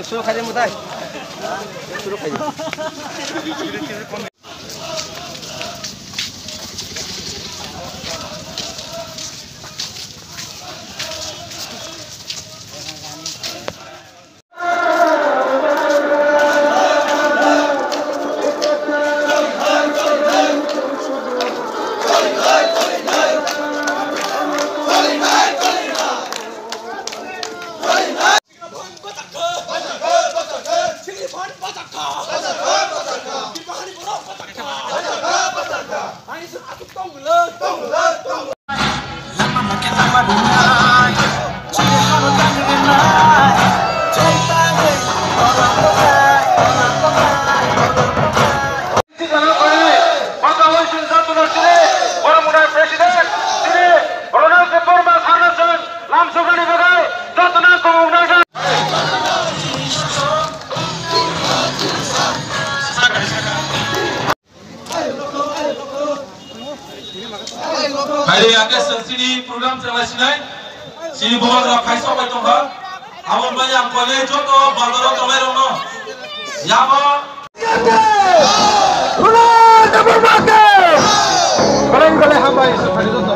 Suruh kaji mutai. Suruh kaji. Hari ada sini program terlaksana. Sini bawa kaisa betul ha. Amun banyak kolej joto bandar tomai rono. Yaba. Ulah double mark. Kolej kolej hambai sekali joto.